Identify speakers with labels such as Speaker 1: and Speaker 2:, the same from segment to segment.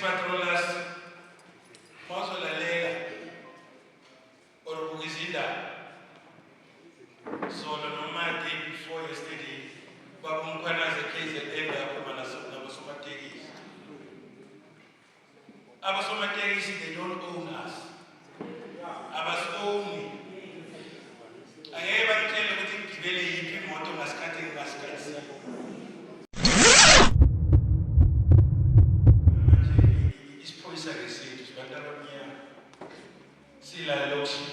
Speaker 1: patrollers bazolalela or bukizinda solo noma day before yesterday babumkhwanaze KZN lapho nabasomatekisi. Abasomatekisi, they don't own us. Abas-own. Angeke bakutshele ukuthi ngigibele yiphi imoto ngasikhathi ngasikhathi. Isiphoyisa lesethu sibantu abamnyama. Sila lokhu.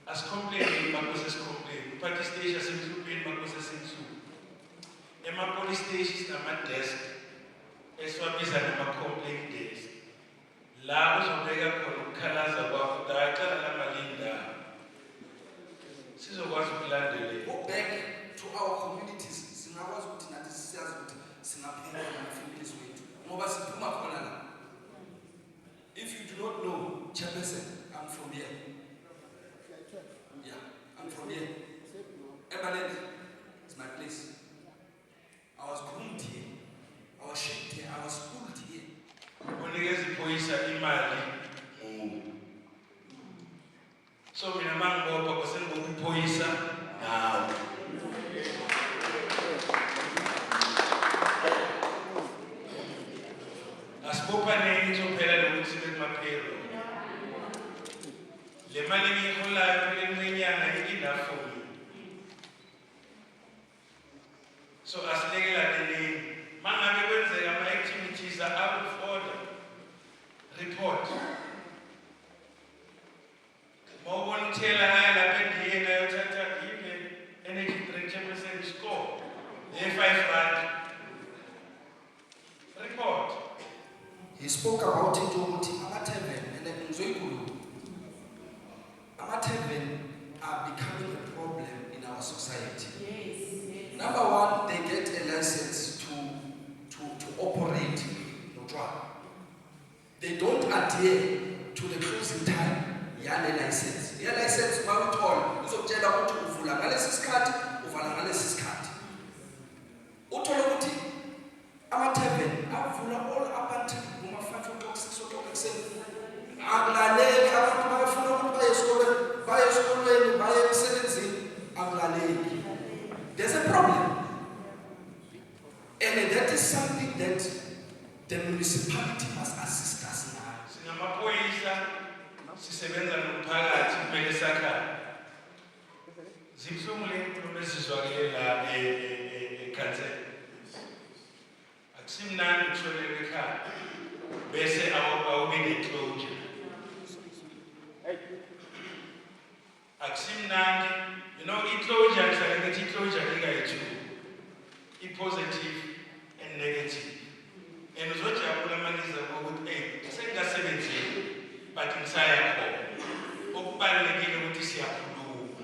Speaker 1: Asicomplain bakuse sicomplain. Party station semhlupeni bakuse semhlupeni. Ema-police stations nama-desk esiwabiza nama-complaint desk. La uzobeka khona ukukhalaza kwakho dacala lamalinda. Sizokwazi ukulandela.
Speaker 2: Go back to our communities. Singakwazi ukuthi nathi siyazi ukuthi singaphela nama-families wethu. Ngoba siphuma khona la. If you do not know, Chairperson, I'm from here. Yeah, I'm from here. Ebaland is my place. I was groomed here. I was shaped here. I was schooled here.
Speaker 1: Unikeza iphoyisa imali. So mina mangibopha kwasengibopha iphoyisa nawe. Asibophaneni izophela lokuthi sibe kumaphelo. Le mali engiyiholayo empeleni kwenyanga enough for me. So asilekelaneni. Mangabe kwenzeka ama-activities are out of order, report. Mawubona uthela haya lapha endiyeni ayothatha yiphi energy drink Chairperson score ye-5 rand. Report.
Speaker 2: He spoke about it ukuthi ama-tavern and ngizoyikhuluma. Ama-tavern are becoming a problem in our society. Yes. Number one, they get a license to operate no drug. They don't adhere to the closing time. Yale license. Yale license mawuthola uzokutshela ukuthi uvula ngalesi sikhathi, uvala ngalesi sikhathi. Uthola ukuthi ama-tavern avula all up until 5 o'clock, 6 o'clock ekuseni. Akulaleki abantu bayafuna ukuthi baye esikolweni, baye emsebenzini, akulaleki. There's a problem. And that is something that the municipality must assist us now.
Speaker 1: Singamaphoyisa sisebenza nomphakathi kumele sakhaya. Zibhlungu le nkulumo ezizwakele la eKhansela. Akusimnandi ukutholeka ekhaya bese awube ne-closure. Akusimnandi, you know, i-closure ngihlale ngithi i-closure ikayi-2. I-positive and negative. And uzojabula maniza ngokuthi sengingasebenzeli but ngisaya khona. Okubalulekile ukuthi siyakhuluma.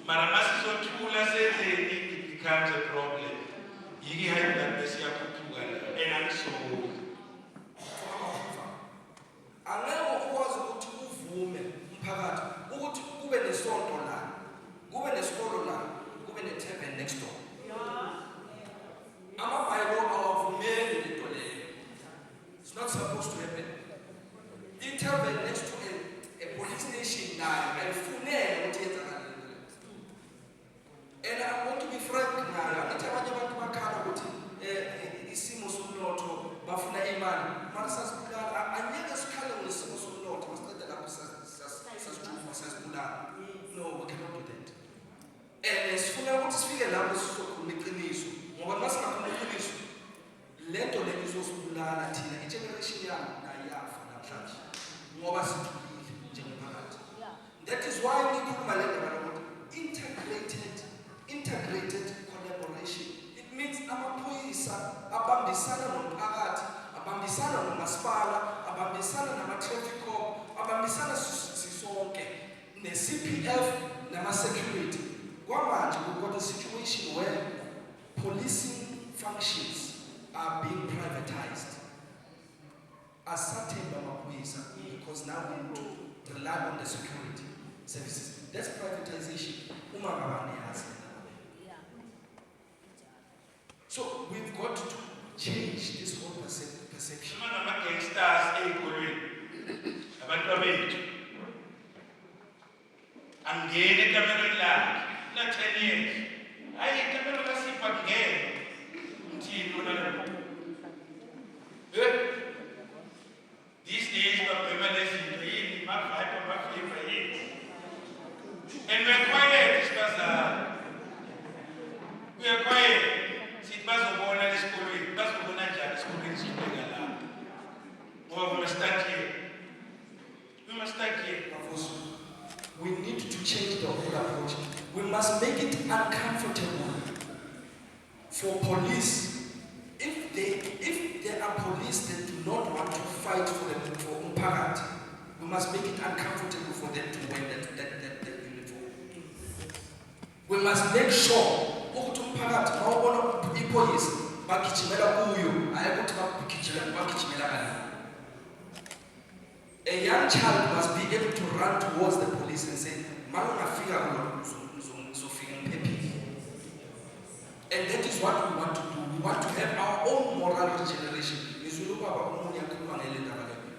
Speaker 1: Mara masizothula senzeni it becomes a problem. Yiki high blood bese iyakhuphuka la and angisokoli.
Speaker 2: Angeke ukwazi ukuthi uvume umphakathi ukuthi kube nesonto la, kube nesikolo la, kube ne-tavern next door. Ama-bylaw awavumeli lento leyo. It's not supposed to happen. I-tavern next to a police station nayo ayifunele ukuthi yenzakale lento leyo. And I want to be frank nayo. Angithi abanye abantu bakhala ukuthi isimo somnotho bafuna imali. Mara sasibulala, angeke sikhale ngesimo somnotho, masicede lapho sasijuma sasibulala. No, we cannot do that. And sifuna ukuthi sifike lapho sizokhuluma iqiniso. Ngoba masingakhuluma iqiniso, lento le izosibulala thina igeneration yami nayo iyafa namhlanje. Ngoba sidlulile njengomphakathi. That is why ngikhuluma le ndaba yokuthi integrated collaboration. It means amaphoyisa abambisana nomphakathi, abambisana nomasipala, abambisana nama-traffic cop, abambisana sisonke ne-CPF nama-security. Kwamanje we've got a situation where policing functions are being privatized. Asathe bamaphoyisa because now we need to rely on the security services. That's privatization. So we've got to change this whole perception. intersection.
Speaker 1: Uma nama-gangsters ey'kolweni abantu abethu angene ekamerweni lakhe na-10 years hhayi ikamero kaSipho akungena umthini onalo these days babhema lezinto yini ma-vibe ama-flavor yini and we're quiet sibazali we're quiet sithi bazobona lesikolweni bazobona njani esikolweni sibheka lapho ngoba we must start here.
Speaker 2: We need to change the whole approach. We must make it uncomfortable for police. If there are police that do not want to fight for Umphakathi, we must make it uncomfortable for them to wear that uniform. We must make sure ukuthi Umphakathi mawubona ipolice bagijimela kuyo hayi ukuthi bagijimela kana. A young child must be able to run towards the police and say, and that is what we want to do. We want to have our own moral regeneration.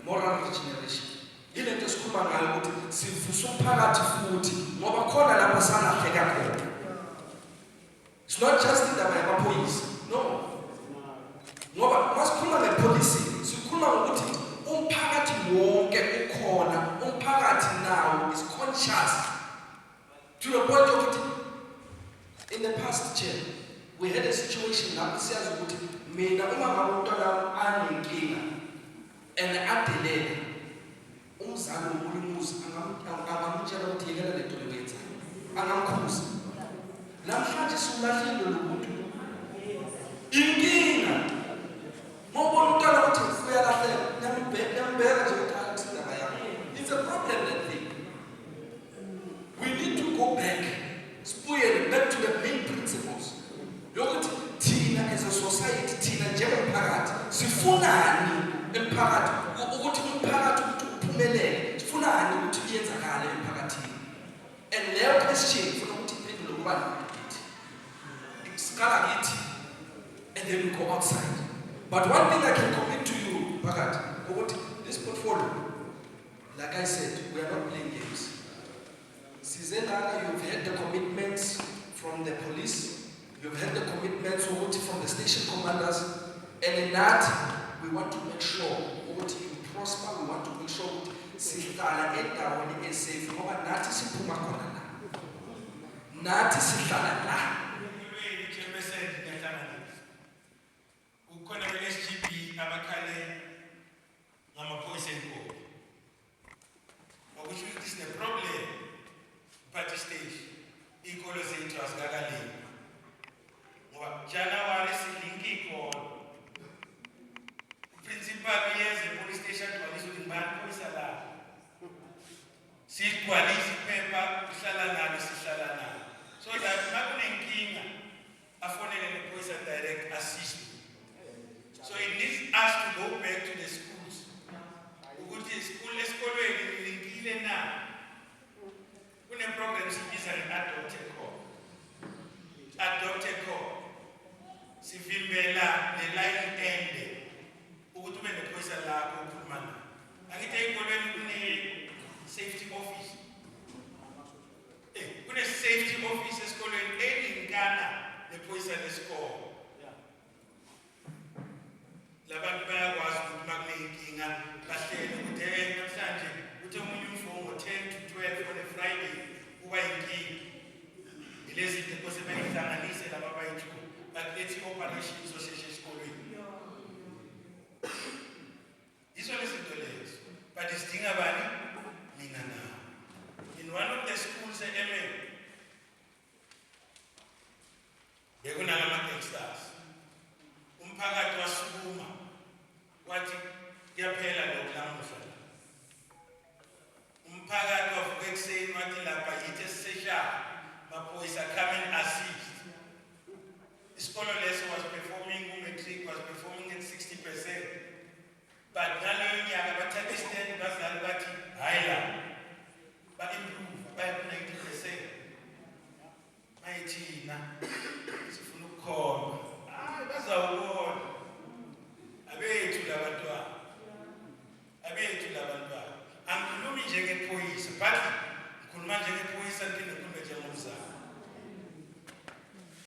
Speaker 2: Moral regeneration. It's not just in the police. No. Umphakathi wonke ukhona, umphakathi now is conscious to the point of in the past year we had a situation lapho siyazi ukuthi mina uma ngabe umntwana anenkinga and adelele umzali wonkulunkulu angamtshela ukuthi yekela lento leyenza angamkhuza namhlanje silahlile lomuntu inkinga mawubona umntwana ukuthi uyalahleka it's a problem, that thing. We need to go back to the main principles. Look at Tina as a society, Tina njengomphakathi sifunani emphakathi ukuthi umphakathi uphumelele sifunani ukuthi kuyenzakala emphakathini. And leyo question ufuna ukuthi iphendule kubani ukuthi isikala kithi and then we go outside. But one thing I can commit to you, Bhagat, this portfolio, like I said, we are not playing games. Sizena, you've had the commitments from the police, you've had the commitments from the station commanders, and in that, we want to make sure you prosper, we want to make sure sihlala endaweni esafe ngoba nathi siphuma khona la. Nathi sihlala la.
Speaker 1: Ukhona we-SGB abakhale ngamaphoyisa enkolo. Ngokusho ukuthi sine-problem party stage. Iy'kolo zethu azikakalimi. Ngoba January silinki iy'kolo. Uprincipal uyeza e-police station agcwalisa ukuthi ngibani iphoyisa la. Sigcwalisa iphepha uhlala nalo sihlala nalo. So that makunenkinga afonele nephoyisa direct assist. So it needs us to go back to the schools. Ukuthi esikolweni linkile na. Kune-program sibiza nge-Adopt a Core. Adopt a Core. Sivimbela ne-line ende. Ukuthi ube nephoyisa lakho ukhuluma nayo. Angithi ey'kolweni kune-safety office. Kune-safety office esikolweni elinkana nephoyisa lesikole. Labantu bayakwazi ukuthi makuneyinkinga bahlele ukuthi namhlanje uthe umunye umfundi ngo-10 to 12 on a Friday kuba yinkinga. Ilezi zinto kose bayihlanganise laba bayithu bakulethi operation zosheshe esikolweni. Yizo lezi zinto lezo. But isidinga bani? Mina nawe. In one of the schools e-MM bekunalama-gangsters. Umphakathi wasukuma wathi kuyaphela lokhu lamuhla. Umphakathi wavuka ekuseni wathi lapha yithi esiseshaya maphoyisa come and assist. Isikolo leso was performing, umatric was performing at 60%. But ngaleyo